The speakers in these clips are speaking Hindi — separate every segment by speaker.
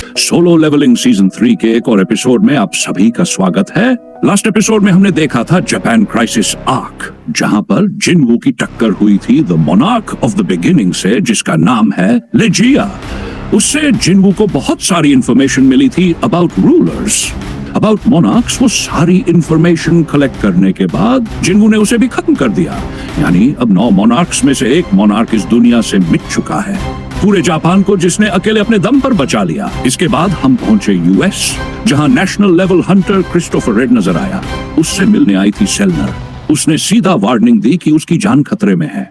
Speaker 1: सोलो लेवलिंग सीजन 3 के एक और एपिसोड में आप सभी का स्वागत है। लास्ट एपिसोड में हमने देखा था जापान क्राइसिस आर्क, जहां पर जिनवू की टक्कर हुई थी the monarch of the beginning से, जिसका नाम है लेजिया। उससे जिनवू को बहुत सारी इंफॉर्मेशन मिली थी अबाउट रूलर्स, अबाउट मोनार्क्स। वो सारी इंफॉर्मेशन कलेक्ट करने के बाद जिनवू ने उसे भी खत्म कर दिया। यानी अब 9 मोनार्क्स में से एक मोनार्क इस दुनिया से मिट चुका है, पूरे जापान को जिसने अकेले अपने दम पर बचा लिया। इसके बाद हम पहुंचे यूएस, जहां national level Hunter Christopher red नजर आया। उससे मिलने आई थी सेलनर। उसने सीधा वार्निंग दी कि उसकी जान खतरे में है,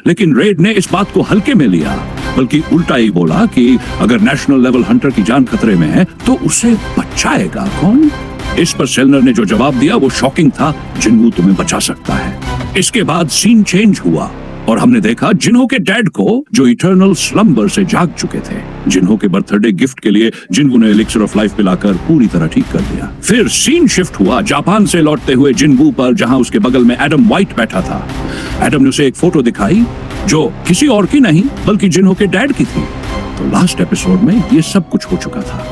Speaker 1: लेकिन रेड ने इस बात को हल्के में लिया, बल्कि उल्टा ही बोला कि अगर नेशनल लेवल हंटर की जान खतरे में है तो उसे बचाएगा कौन। इस पर सेलनर ने जो जवाब दिया वो शॉकिंग था, जिनवू तुम्हें बचा सकता है। इसके बाद सीन चेंज हुआ और हमने देखा जिन्हो के डैड को, जो इटर्नल स्लम्बर से जाग चुके थे। जिन्हो के बर्थडे गिफ्ट के लिए जिनवू ने एलिक्सर ऑफ लाइफ पिलाकर पूरी तरह ठीक कर दिया। फिर सीन शिफ्ट हुआ जापान से लौटते हुए जिनवू पर, जहां उसके बगल में एडम व्हाइट बैठा था। एडम ने उसे एक फोटो दिखाई जो किसी और की नहीं बल्कि जिन्हो के डैड की थी। तो लास्ट एपिसोड में ये सब कुछ हो चुका था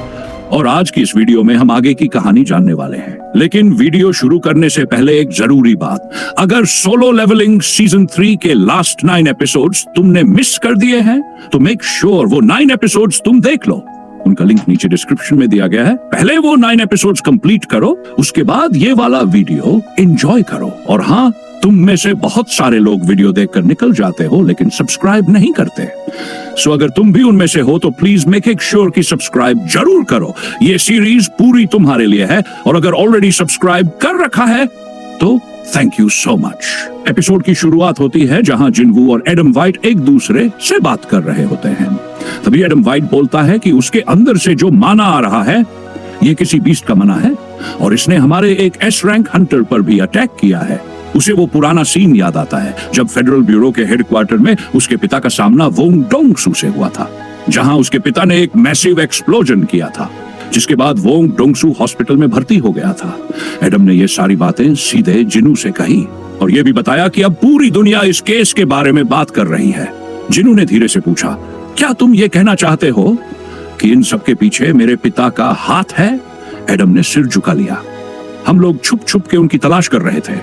Speaker 1: और आज की इस वीडियो में हम आगे की कहानी जानने वाले हैं। लेकिन वीडियो शुरू करने से पहले एक जरूरी बात, अगर सोलो लेवलिंग सीजन 3 के लास्ट 9 एपिसोड्स तुमने मिस कर दिए हैं तो मेक श्योर वो 9 एपिसोड्स तुम देख लो। उनका लिंक नीचे डिस्क्रिप्शन में दिया गया है। पहले वो 9 एपिसोड्स कंप्लीट करो, उसके बाद ये वाला वीडियो एंजॉय करो। और हाँ, तुम में से बहुत सारे लोग वीडियो देखकर निकल जाते हो लेकिन सब्सक्राइब नहीं करते। सो अगर तुम भी उनमें से हो तो प्लीज मेक इट श्योर कि सब्सक्राइब जरूर करो। ये सीरीज पूरी तुम्हारे लिए है और अगर ऑलरेडी सब्सक्राइब कर रखा है तो thank you so much. Episode की शुरुआत होती है जहां जिनवू और एडम व्हाइट एक दूसरे से बात कर रहे होते हैं। तभी एडम व्हाइट बोलता है कि उसके अंदर से जो माना आ रहा है ये किसी बीस्ट का मना है और इसने हमारे एक एस रैंक हंटर पर भी अटैक किया है। उसे वो पुराना सीन याद आता है जब फेडरल ब्यूरो के हेडक्वार्टर में उसके पिता का सामना वोंग डोंगसू से हुआ था, जहां उसके पिता ने एक मैसिव एक्सप्लोजन किया था, जिसके बाद वोंग डोंगसू हॉस्पिटल में भर्ती हो गया था। एडम ने ये सारी बातें सीधे जिनू से कही और ये भी बताया कि अब पूरी दुनिया इस केस के बारे में बात कर रही है। जिनू ने धीरे से पूछा, क्या तुम ये कहना चाहते हो कि इन सबके पीछे मेरे पिता का हाथ है? एडम ने सिर झुका लिया। हम लोग छुप छुप के उनकी तलाश कर रहे थे,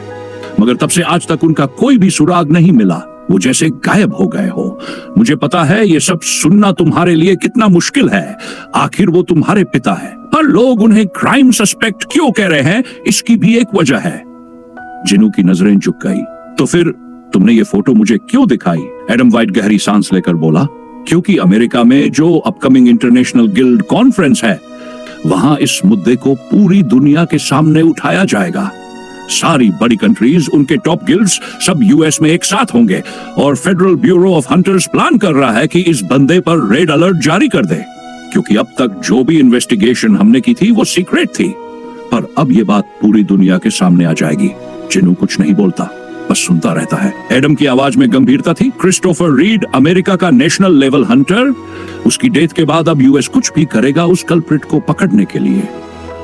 Speaker 1: मगर तब से आज तक उनका कोई भी सुराग नहीं मिला। वो जैसे गायब हो गए हो। मुझे पता है ये सब सुनना तुम्हारे लिए कितना मुश्किल है। आखिर वो तुम्हारे पिता है, पर लोग उन्हें क्राइम सस्पेक्ट क्यों कह रहे हैं, इसकी भी एक वजह है। जिनू की नजरें झुक गई। तो फिर तुमने ये फोटो मुझे क्यों दिखाई? एडम व्हाइट गहरी सांस लेकर बोला, क्योंकि अमेरिका में जो अपकमिंग इंटरनेशनल गिल्ड कॉन्फ्रेंस है, वहां इस मुद्दे को पूरी दुनिया के सामने उठाया जाएगा। सारी बड़ी कंट्रीज, उनके टॉप गिल्ड्स सब यूएस में एक साथ होंगे और federal bureau of hunters plan कर रहा है कि इस बंदे पर रेड अलर्ट जारी कर दे, क्योंकि अब तक जो भी इन्वेस्टिगेशन हमने की थी वो सीक्रेट थी। पर अब ये बात पूरी दुनिया के सामने आ जाएगी। जिनू कुछ नहीं बोलता, बस सुनता रहता है। एडम की आवाज में गंभीरता थी। क्रिस्टोफर रीड, अमेरिका का नेशनल लेवल हंटर, उसकी डेथ के बाद अब यूएस कुछ भी करेगा उस कल्प्रिट को पकड़ने के लिए।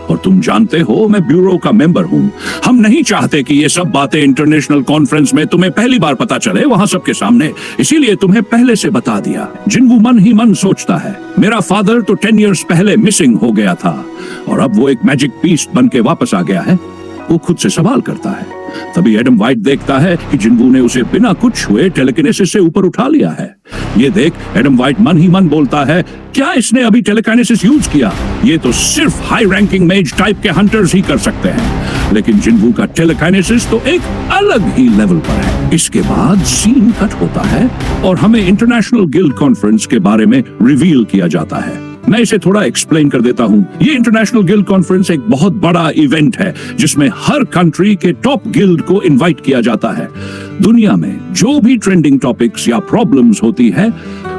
Speaker 1: और तुम जानते हो मैं ब्यूरो का मेंबर हूं। हम नहीं चाहते कि ये सब बातें इंटरनेशनल कॉन्फ्रेंस में तुम्हें पहली बार पता चले, वहां सबके सामने, इसीलिए तुम्हें पहले से बता दिया। जिनवू मन ही मन सोचता है, मेरा फादर तो 10 इयर्स पहले मिसिंग हो गया था और अब वो एक मैजिक पीस बन के वापस आ गया है। वो खुद से सवाल करता है। तभी एडम व्हाइट देखता है कि जिनवू ने उसे बिना कुछ हुए टेलीकिनेसिस से ऊपर उठा लिया है। ये देख एडम व्हाइट मन ही मन बोलता है, क्या इसने अभी टेलीकिनेसिस यूज किया? ये तो सिर्फ हाई रैंकिंग मेज टाइप के हंटर्स ही कर सकते हैं, लेकिन जिनवू का टेलीकिनेसिस तो एक अलग ही लेवल पर है। इसके बाद सीन कट होता है और हमें इंटरनेशनल गिल्ड कॉन्फ्रेंस के बारे में रिवील किया जाता है। मैं इसे थोड़ा एक्सप्लेन कर देता हूँ। ये इंटरनेशनल गिल्ड कॉन्फ्रेंस एक बहुत बड़ा इवेंट है जिसमें हर कंट्री के टॉप गिल्ड को इनवाइट किया जाता है। दुनिया में जो भी ट्रेंडिंग टॉपिक्स या प्रॉब्लम्स होती है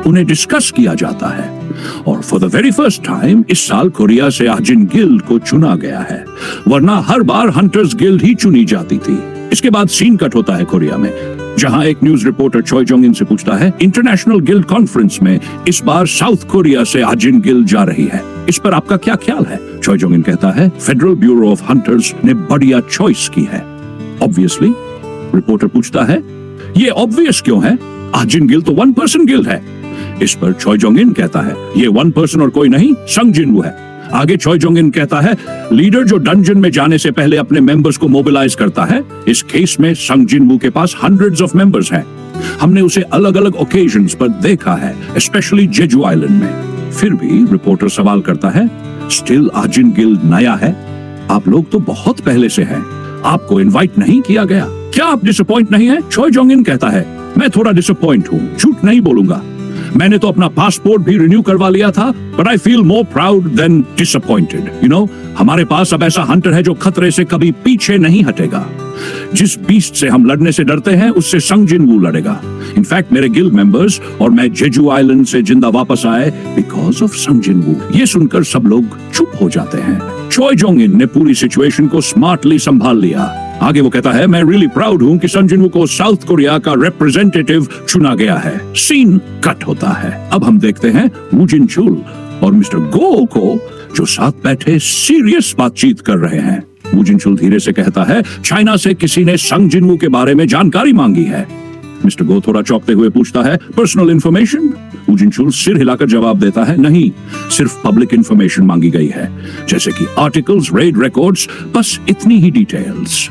Speaker 1: उन्हें डिस्कस किया जाता है। और for the very first time इस साल कोरिया से आजिन गिल्ड को चुना गया है, वरना हर बार हंटर्स गिल्ड ही चुनी जाती थी। इसके बाद सीन कट होता है कोरिया में, जहां एक न्यूज रिपोर्टर चॉय जोंग इन से पूछता है, इंटरनेशनल गिल्ड कॉन्फ्रेंस में इस बार साउथ कोरिया से आजिन गिल्ड जा रही है, इस पर आपका क्या ख्याल है? चॉय जोंग इन कहता है, फेडरल ब्यूरो ऑफ हंटर्स ने बढ़िया चॉइस की है। ऑब्वियसली, रिपोर्टर पूछता है, ये ऑब्वियस क्यों है? आजिन गिल्ड तो 1 पर्सन गिल्ड है। इस पर चॉय जोंग इन कहता है, ये वन पर्सन और कोई नहीं, संग जिनवू है। आगे चॉय जोंग इन कहता है, लीडर जो डंजन में जाने से पहले अपने मेंबर्स को मोबिलाइज करता है, इस केस में संग जिनवू के पास हंड्रेड्स ऑफ मेंबर्स हैं। हमने उसे अलग अलग ओकेजन्स पर देखा है, स्पेशली जेजू आइलैंड में। फिर भी रिपोर्टर सवाल करता है, स्टिल आजिन गिल्ड नया है, आप लोग तो बहुत पहले से हैं, आपको इनवाइट नहीं किया गया, क्या आप डिसअपॉइंट नहीं है? चॉय जोंग इन कहता है, मैं थोड़ा डिसअपॉइंट हूँ, झूठ नहीं बोलूंगा, मैंने तो अपना पासपोर्ट भी रिन्यू करवा लिया था, but I feel more proud than disappointed. You know, हमारे पास अब ऐसा हंटर है जो खतरे से कभी पीछे नहीं हटेगा। जिस बीस्ट से हम लड़ने से डरते हैं, उससे संग जिनवू लड़ेगा। इनफैक्ट मेरे गिल्ड मेंबर्स और मैं जेजू आइलैंड से जिंदा वापस आए बिकॉज ऑफ संग जिनवू। ये सुनकर सब लोग चुप हो जाते हैं। चॉय जोंग इन ने पूरी सिचुएशन को स्मार्टली संभाल लिया। आगे वो कहता है, मैं रियली प्राउड हूँ कि संग जिनवू को साउथ कोरिया का रिप्रेजेंटेटिव चुना गया है। सीन कट होता है। अब हम देखते हैं वू जिन चुल और मिस्टर गो को, जो साथ बैठे सीरियस बातचीत कर रहे हैं। वू जिन चुल धीरे से कहता है, चाइना से किसी ने संग जिनवू के बारे में जानकारी मांगी है। मिस्टर गो थोड़ा चौंकते हुए पूछता है, पर्सनल इंफॉर्मेशन? वू जिन चुल सिर हिलाकर जवाब देता है, नहीं, सिर्फ पब्लिक इंफॉर्मेशन मांगी गई है, जैसे कि आर्टिकल्स, रेड रिकॉर्ड्स, बस इतनी ही डिटेल्स।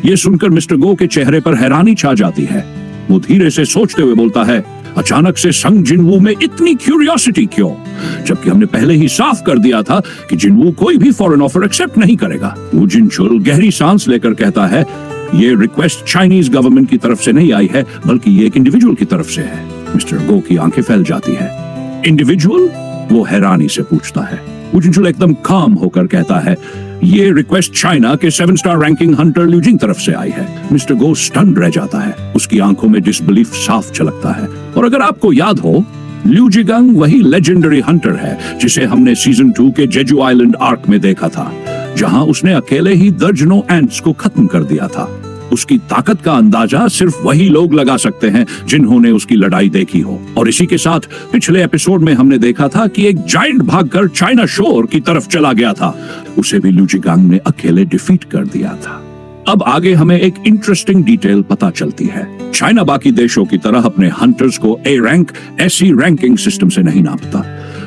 Speaker 1: ये सुनकर मिस्टर गो के चेहरे पर हैरानी छा जाती है। वो धीरे से सोचते हुए बोलता है, अचानक से संग जिनवू में इतनी क्यूरियोसिटी क्यों, जबकि हमने पहले ही साफ कर दिया था कि जिनवू कोई भी फॉरेन ऑफर एक्सेप्ट नहीं करेगा। वू जिन चुल गहरी सांस लेकर कहता है, ये रिक्वेस्ट चाइनीज गवर्नमेंट की तरफ से नहीं आई है, बल्कि ये एक इंडिविजुअल की तरफ से है। मिस्टर गो की आंखें फैल जाती है। इंडिविजुअल? वो हैरानी से पूछता है। वू जिन चुल एकदम काम होकर कहता है, ये रिक्वेस्ट चाइना के 7 स्टार रैंकिंग हंटर ल्यू जिंग तरफ से आई है। मिस्टर गो स्टन रह जाता है। उसकी आंखों में डिसबिलीफ साफ झलकता है। और अगर आपको याद हो, ल्यू जिगंग वही लेजेंडरी हंटर है जिसे हमने सीजन 2 के जेजू आइलैंड आर्क में देखा था, जहां उसने अकेले ही दर्जनों एंट्स को खत्म कर दिया था। उसकी ताकत का अंदाजा सिर्फ वही लोग लगा सकते हैं जिन्होंने उसकी लड़ाई देखी हो। और इसी के साथ पिछले एपिसोड में हमने देखा था कि एक जायंट भागकर चाइना शोर की तरफ चला गया था, उसे भी ल्यू जिगंग ने अकेले डिफीट कर दिया था। अब आगे हमें एक इंटरेस्टिंग डिटेल पता चलती है। चाइना बाकी देशों की तरह अपने हंटर्स को ए रैंक ऐसी रैंकिंग सिस्टम से नहीं नापता।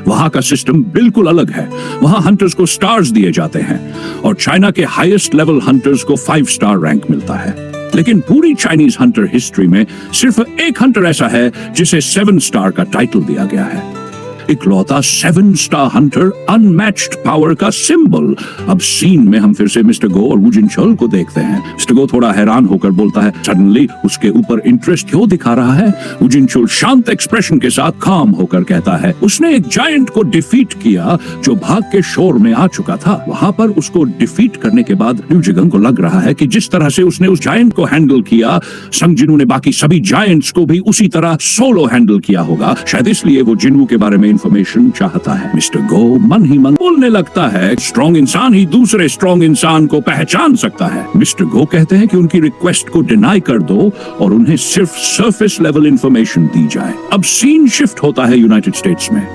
Speaker 1: वहां का सिस्टम बिल्कुल अलग है। वहां हंटर्स को स्टार्स दिए जाते हैं और चाइना के हाईएस्ट लेवल हंटर्स को 5 स्टार रैंक मिलता है। लेकिन पूरी चाइनीज हंटर हिस्ट्री में सिर्फ एक हंटर ऐसा है जिसे 7 स्टार का टाइटल दिया गया है। इकलौता 7 स्टार हंटर, अनमैच्ड पावर का सिंबल। अब सीन में हम फिर से मिस्टर गो और वू जिन चुल को देखते हैं। मिस्टर गो थोड़ा हैरान होकर बोलता है, सडनली उसके ऊपर इंटरेस्ट क्यों दिखा रहा है? वू जिन चुल शांत एक्सप्रेशन के साथ काम होकर कहता है, उसने एक जायंट को डिफीट किया जो भाग के शोर में आ चुका था। वहां पर उसको डिफीट करने के बाद ल्यू जिगंग को लग रहा है कि जिस तरह से उसने उस जायंट को हैंडल किया, संग जिनवू ने बाकी सभी जायंट्स को भी उसी तरह सोलो हैंडल किया होगा। शायद इसलिए वो जिनवू के बारे में इंफॉर्मेशन चाहता है। मिस्टर गो मन ही मन बोलने लगता है, स्ट्रॉन्ग इंसान ही दूसरे स्ट्रॉन्ग इंसान को पहचान सकता है। मिस्टर गो कहते हैं कि उनकी रिक्वेस्ट को डिनाई कर दो और उन्हें सिर्फ सरफेस लेवल इंफॉर्मेशन दी जाए। अब सीन शिफ्ट होता है यूनाइटेड स्टेट्स में।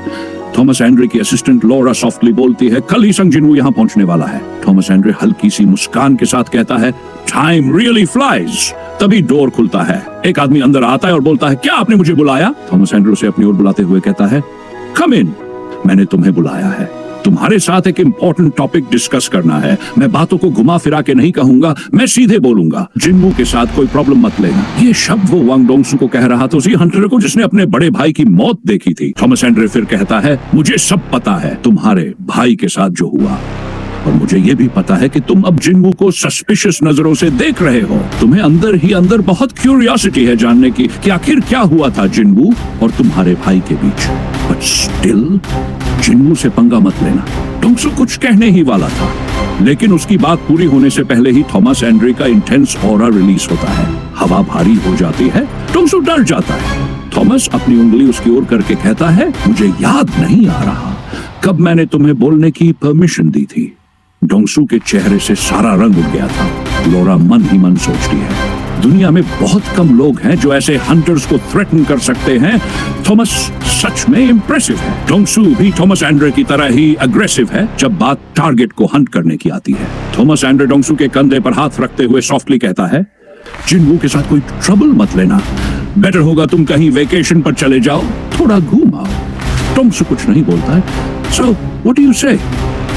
Speaker 1: थॉमस एंड्रे की असिस्टेंट लॉरा सॉफ्टली बोलती है, कल ही संग जिनवू यहाँ पहुंचने वाला है। थॉमस एंड्रे हल्की सी मुस्कान के साथ कहता है, टाइम रियली फ्लाइज। तभी डोर खुलता है। एक आदमी अंदर आता है और बोलता है, क्या आपने मुझे बुलाया? थॉमस एंड्रे उसे अपनी ओर बुलाते हुए कहता है, कम इन, मैंने तुम्हें बुलाया है। तुम्हारे साथ एक इम्पोर्टेंट टॉपिक डिस्कस करना है। मैं बातों को घुमा फिरा के नहीं कहूंगा, मैं सीधे बोलूंगा। जिनवू के साथ कोई प्रॉब्लम मत लेना। ये शब्द वो वांग डोंगसू को कह रहा था, उसी हंटर को जिसने अपने बड़े भाई की मौत देखी थी। थॉमस एंड्रे फिर कहता है, मुझे सब पता है तुम्हारे भाई के साथ जो हुआ, और मुझे ये भी पता है कि तुम अब जिनवू को सस्पिशियस नजरों से देख रहे हो। तुम्हें अंदर ही अंदर बहुत क्यूरियोसिटी है जानने की कि आखिर क्या हुआ था जिनवू और तुम्हारे भाई के बीच। बट स्टिल जिनवू से पंगा मत लेना। डोंगसू कुछ कहने ही वाला था, लेकिन उसकी बात पूरी होने से पहले ही थॉमस एंड्रे का इंटेंस ऑरा रिलीज होता है। हवा भारी हो जाती है। डोंगसू डर जाता है। थॉमस अपनी उंगली उसकी ओर करके कहता है, मुझे याद नहीं आ रहा कब मैंने तुम्हें बोलने की परमिशन दी थी। डोंगसू के चेहरे से सारा रंग उड़ गया था। लोरा मन ही मन सोचती है, दुनिया में बहुत कम लोग हैं जो ऐसे हंटर्स को थ्रेटन कर सकते हैं। थॉमस सच में इंप्रेसिव है। डोंगसू भी थॉमस एंड्रे की तरह ही अग्रेसिव है जब बात टारगेट को हंट करने की आती है। थॉमस एंड्रे डोंगसू के कंधे पर हाथ रखते हुए सॉफ्टली कहता है, जिनवू के साथ कोई ट्रबल मत लेना। बेटर होगा तुम कहीं वेकेशन पर चले जाओ, थोड़ा घूम आओ। टोंगसू कुछ नहीं बोलता है। सो व्हाट डू यू से?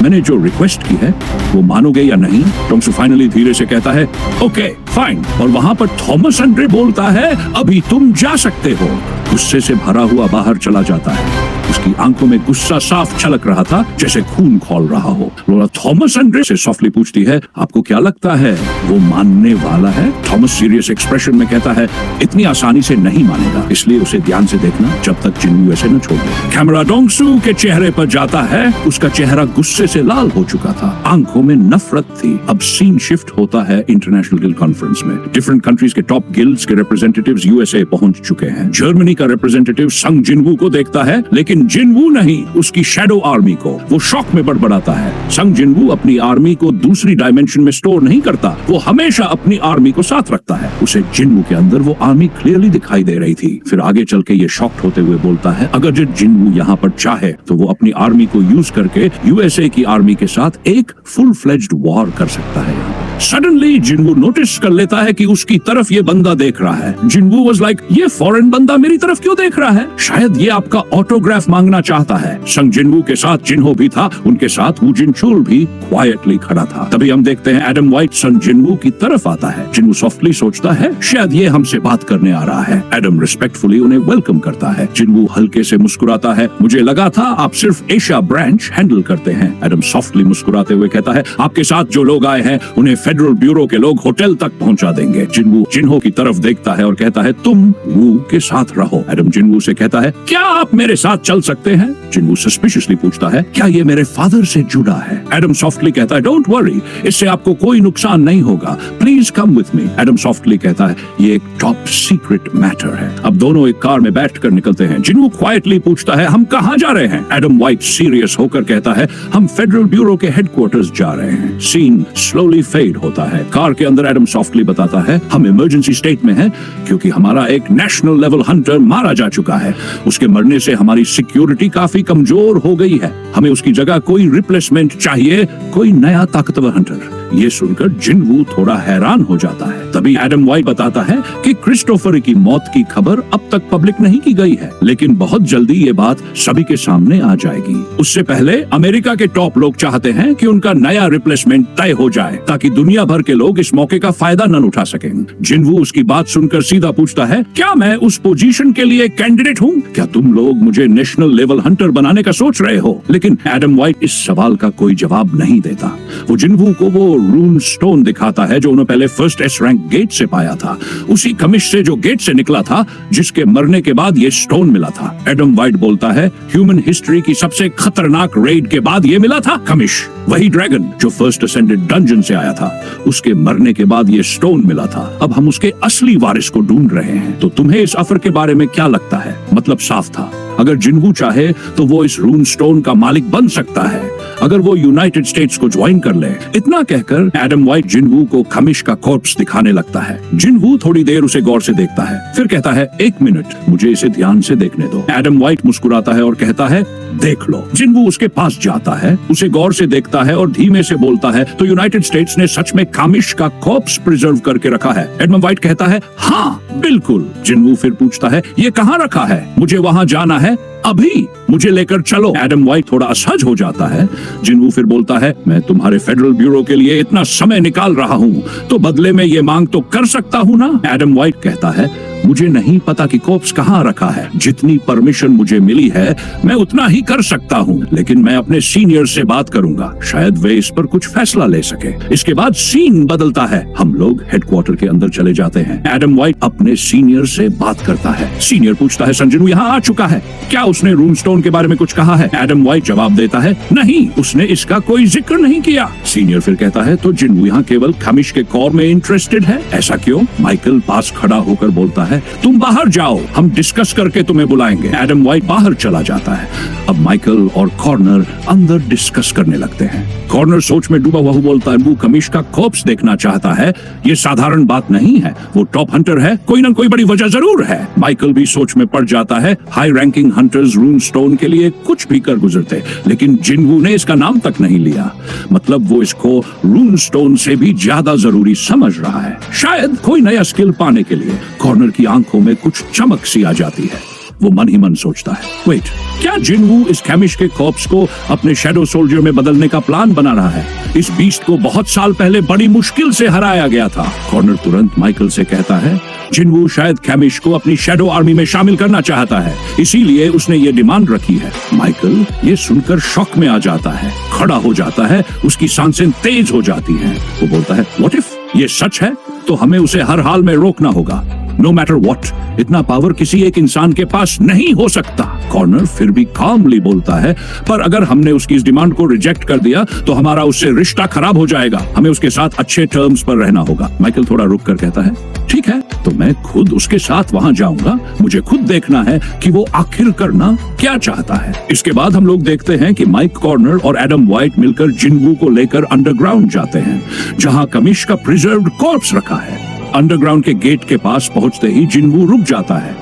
Speaker 1: मैंने जो रिक्वेस्ट की है वो मानोगे या नहीं? टोंगसू फाइनली धीरे से कहता है ओके फाइन। और वहां पर थॉमस एंड्रे बोलता है अभी तुम जा सकते हो। गुस्से से भरा हुआ बाहर चला जाता है। उसकी आंखों में गुस्सा साफ छलक रहा था, जैसे खून खौल रहा हो। लोरा थॉमस एंड्रे से सॉफ्टली पूछती है आपको क्या लगता है वो मानने वाला है? थॉमस सीरियस एक्सप्रेशन में कहता है इतनी आसानी से नहीं मानेगा, इसलिए उसे ध्यान से देखना जब तक जिन्हू ऐसे न छोड़ दे। कैमरा टोंगसू के चेहरे पर जाता है। उसका चेहरा गुस्से से लाल हो चुका था, आंखों में नफरत थी। अब सीन शिफ्ट होता है इंटरनेशनल गिल्ड कॉन्फ्रेंस में। डिफरेंट कंट्रीज के टॉप गिल्ड्स के रिप्रेजेंटेटिव्स यूएसए पहुंच चुके हैं। जर्मनी का रिप्रेजेंटेटिव संग जिनवू को देखता है, लेकिन जिनवू नहीं, उसकी शैडो आर्मी को। वो शॉक में बड़बड़ाता है। संग जिनवू अपनी आर्मी को दूसरी डायमेंशन में स्टोर नहीं करता, वो हमेशा अपनी आर्मी को साथ रखता है। उसे जिनवू के अंदर वो आर्मी क्लियरली दिखाई दे रही थी। फिर आगे चल के ये शॉक्ड होते हुए बोलता है अगर जो जिनवू यहाँ पर चाहे तो वो अपनी आर्मी को यूज करके यूएसए की आर्मी के साथ एक फुल फ्लेज्ड वॉर कर सकता है। सडनली जिनवू नोटिस कर लेता है कि उसकी तरफ ये बंदा देख रहा है। जिनवू वाज लाइक ये फॉरेन बंदा मेरी तरफ क्यों देख रहा है? शायद ये आपका ऑटोग्राफ मांगना चाहता है। संग जिनवू के साथ जिन्हो भी था, उनके साथ वू जिनचुल भी क्वाइटली खड़ा था। तभी हम देखते हैं एडम व्हाइट संग जिनवू की तरफ आता है। जिनवू सॉफ्टली सोचता है शायद ये हमसे बात करने आ रहा है। एडम रिस्पेक्टफुली उन्हें वेलकम करता है। जिनवू हल्के से मुस्कुराता है। मुझे लगा था आप सिर्फ एशिया ब्रांच हैंडल करते हैं। एडम सॉफ्टली मुस्कुराते हुए कहता है आपके साथ जो लोग आए हैं उन्हें फेडरल ब्यूरो के लोग होटल तक पहुंचा देंगे। जिनवू जिन्हो की तरफ देखता है और कहता है तुम वू के साथ रहो। एडम जिनवू से कहता है क्या आप मेरे साथ चल सकते हैं? जिनवू सस्पिशियसली पूछता है क्या ये मेरे फादर से जुड़ा है? एडम सॉफ्टली कहता है डोंट वरी, इससे आपको कोई नुकसान नहीं होगा, please come with me. Adam softly कहता है ये एक टॉप सीक्रेट मैटर है। अब दोनों एक कार में बैठकर निकलते हैं। जिनवू क्वाइटली पूछता है हम कहाँ जा रहे हैं? एडम व्हाइट सीरियस होकर कहता है हम फेडरल ब्यूरो के हेडक्वार्टर्स जा रहे हैं। सीन स्लोली फेड होता है। कार के अंदर एडम सॉफ्टली बताता है हम इमरजेंसी स्टेट में हैं क्योंकि हमारा एक नेशनल लेवल हंटर मारा जा चुका है। उसके मरने से हमारी सिक्योरिटी काफी कमजोर हो गई है। हमें उसकी जगह कोई रिप्लेसमेंट चाहिए, कोई नया ताकतवर हंटर। ये सुनकर जिनवू थोड़ा हैरान हो जाता है। तभी एडम व्हाइट बताता है कि क्रिस्टोफर की मौत की खबर अब तक पब्लिक नहीं की गई है, लेकिन बहुत जल्दी ये बात सभी के सामने आ जाएगी। उससे पहले अमेरिका के टॉप लोग चाहते हैं कि उनका नया रिप्लेसमेंट तय हो जाए ताकि दुनिया भर के लोग इस मौके का फायदा न उठा सकें। जिनवू उसकी बात सुनकर सीधा पूछता है क्या मैं उस पोजीशन के लिए कैंडिडेट हूँ? क्या तुम लोग मुझे नेशनल लेवल हंटर बनाने का सोच रहे हो? लेकिन एडम व्हाइट इस सवाल का कोई जवाब नहीं देता। वो जिनवू को वो रून स्टोन दिखाता है जो उन्होंने पहले फर्स्ट एस रैंक गेट से पाया था, उसी कमिश से जो गेट से निकला था जिसके मरने के बाद ये स्टोन मिला था। एडम व्हाइट बोलता है ह्यूमन हिस्ट्री की सबसे खतरनाक रेड के बाद ये मिला था कमिश। वही ड्रैगन जो फर्स्ट असेंडेड डंजन से आया था, उसके मरने के बाद ये स्टोन मिला था। अब हम उसके असली वारिस को ढूंढ रहे हैं। तो तुम्हें इस ऑफर के बारे में क्या लगता है? मतलब साफ था, अगर जिनवू चाहे तो वो इस रून स्टोन का मालिक बन सकता है अगर वो यूनाइटेड स्टेट्स को ज्वाइन कर ले। इतना कहकर एडम व्हाइट जिनवू को खमिश का कॉर्प्स दिखाने लगता है। जिनवू थोड़ी देर उसे गौर से देखता है, फिर कहता है एक मिनट, मुझे इसे ध्यान से देखने दो। एडम व्हाइट मुस्कुराता है और कहता है देख लो। जिनवू उसके पास जाता है, उसे गौर से देखता है और धीमे से बोलता है तो यूनाइटेड स्टेट्स ने सच में खामिश का कॉर्प्स प्रिजर्व करके रखा है? एडम व्हाइट कहता है हाँ बिल्कुल। जिनवू फिर पूछता है ये कहाँ रखा है? मुझे वहाँ जाना है अभी, मुझे लेकर चलो। एडम व्हाइट थोड़ा असहज हो जाता है। जिनवू फिर बोलता है मैं तुम्हारे फेडरल ब्यूरो के लिए इतना समय निकाल रहा हूँ तो बदले में ये मांग तो कर सकता हूँ ना? एडम व्हाइट कहता है मुझे नहीं पता कि कॉर्प्स कहाँ रखा है, जितनी परमिशन मुझे मिली है मैं उतना ही कर सकता हूँ, लेकिन मैं अपने सीनियर से बात करूंगा, शायद वे इस पर कुछ फैसला ले सके। इसके बाद सीन बदलता है। हम लोग हेडक्वार्टर के अंदर चले जाते हैं। एडम व्हाइट अपने सीनियर से बात करता है। सीनियर पूछता है संजनू यहाँ आ चुका है, क्या उसने रून स्टोन के बारे में कुछ कहा है? एडम व्हाइट जवाब देता है नहीं, उसने इसका कोई जिक्र नहीं किया। सीनियर फिर कहता है तो जिनवू यहाँ केवल खमिश के कोर में इंटरेस्टेड है, ऐसा क्यों? माइकल पास खड़ा होकर बोलता है तुम बाहर जाओ, हम डिस्कस करके तुम्हें बुलाएंगे। एडम व्हाइट बाहर चला जाता है। अब माइकल और कॉर्नर अंदर डिस्कस करने लगते हैं। कॉर्नर सोच में डूबा हुआ बोलता है वो खमिश का कॉर्प्स देखना चाहता है, ये साधारण बात नहीं है, वो टॉप हंटर है, कोई ना कोई बड़ी वजह जरूर है। माइकल भी सोच में पड़ जाता है। हाई रैंकिंग हंटर्स रून स्टोन के लिए कुछ भी कर गुजरते, लेकिन जिनवू ने इसका नाम तक नहीं लिया, मतलब वो इसको रून स्टोन से भी ज्यादा जरूरी समझ रहा है, शायद कोई नया स्किल पाने के लिए। कॉर्नर की आंखों में कुछ चमक सी आ जाती है। वो मन ही मन सोचता है, वेट, क्या जिनवू इस कैमिश के कॉर्प्स को अपने शैडो सोल्जर में बदलने का प्लान बना रहा है? इस बीस्ट को बहुत साल पहले बड़ी मुश्किल से हराया गया था। कॉर्नर तुरंत माइकल से कहता है, जिनवू शायद कैमिश को अपनी शैडो आर्मी में शामिल करना चाहता है, इसीलिए उसने ये डिमांड रखी है। माइकल ये सुनकर शॉक में आ जाता है, खड़ा हो जाता है, उसकी सांसें तेज हो जाती हैं। वो बोलता है, व्हाट इफ ये सच है तो हमें उसे हर हाल में रोकना होगा, नो मैटर व्हाट। इतना पावर किसी एक इंसान के पास नहीं हो सकता। कॉर्नर फिर भी कामली बोलता है, पर अगर हमने उसकी इस डिमांड को रिजेक्ट कर दिया तो हमारा उससे रिश्ता खराब हो जाएगा, हमें उसके साथ अच्छे टर्म्स पर रहना होगा। माइकल थोड़ा रुक कर कहता है, ठीक है, तो मैं खुद उसके साथ वहां जाऊंगा, मुझे खुद देखना है कि वो आखिर करना क्या चाहता है। इसके बाद हम लोग देखते हैं कि माइक कॉर्नर और एडम व्हाइट मिलकर जिनवू को लेकर अंडरग्राउंड जाते हैं, जहां कमिश का प्रिजर्व्ड कॉर्प्स रखा है। अंडरग्राउंड के गेट के पास पहुंचते ही जिनवू रुक जाता है,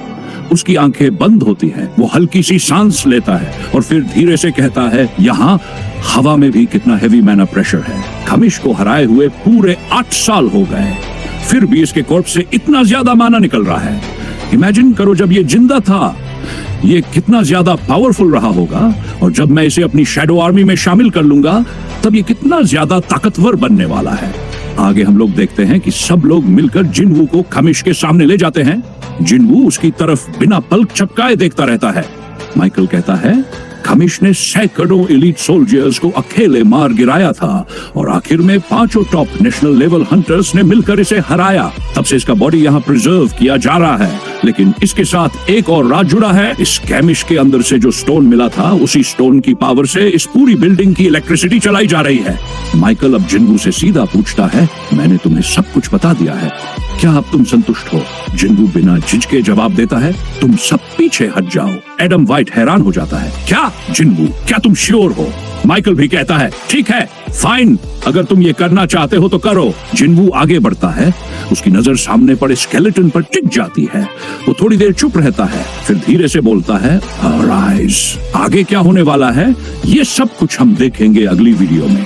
Speaker 1: उसकी आंखें बंद होती हैं, वो हल्की सी सांस लेता है और फिर धीरे से कहता है, यहाँ हवा में भी कितना हेवी मैना प्रेशर है। खमिश को हराए हुए पूरे 8 साल हो गए, फिर भी इसके कॉर्प से इतना ज्यादा माना निकल रहा है। इमेजिन करो जब ये जिंदा था, ये कितना ज्यादा पावरफुल रहा होगा, और जब मैं इसे अपनी शैडो आर्मी में शामिल कर लूंगा तब ये कितना ज्यादा ताकतवर बनने वाला है। आगे हम लोग देखते हैं कि सब लोग मिलकर जिनवू को खमिश के सामने ले जाते हैं। जिनवू उसकी तरफ बिना पलक झपकाए देखता रहता है। माइकल कहता है, खमिश ने सैकड़ों एलीट सोल्जर्स को अकेले मार गिराया था और आखिर में 5 टॉप नेशनल लेवल हंटर्स ने मिलकर इसे हराया। तब से इसका बॉडी यहाँ प्रिजर्व किया जा रहा है, लेकिन इसके साथ एक और राज जुड़ा है। इस कैमिश के अंदर से जो स्टोन मिला था, उसी स्टोन की पावर से इस पूरी बिल्डिंग की इलेक्ट्रिसिटी चलाई जा रही है। माइकल अब जिनवू से सीधा पूछता है, मैंने तुम्हें सब कुछ बता दिया है, क्या अब तुम संतुष्ट हो? जिनवू बिना झिझके जवाब देता है, तुम सब पीछे हट जाओ। एडम व्हाइट हैरान हो जाता है, क्या जिनवू, क्या तुम श्योर हो? माइकल भी कहता है, ठीक है, फाइन, अगर तुम ये करना चाहते हो तो करो। जिनवू आगे बढ़ता है, उसकी नजर सामने पड़े स्केलेटन पर टिक जाती है। वो थोड़ी देर चुप रहता है, फिर धीरे से बोलता है, अराइज। आगे क्या होने वाला है ये सब कुछ हम देखेंगे अगली वीडियो में।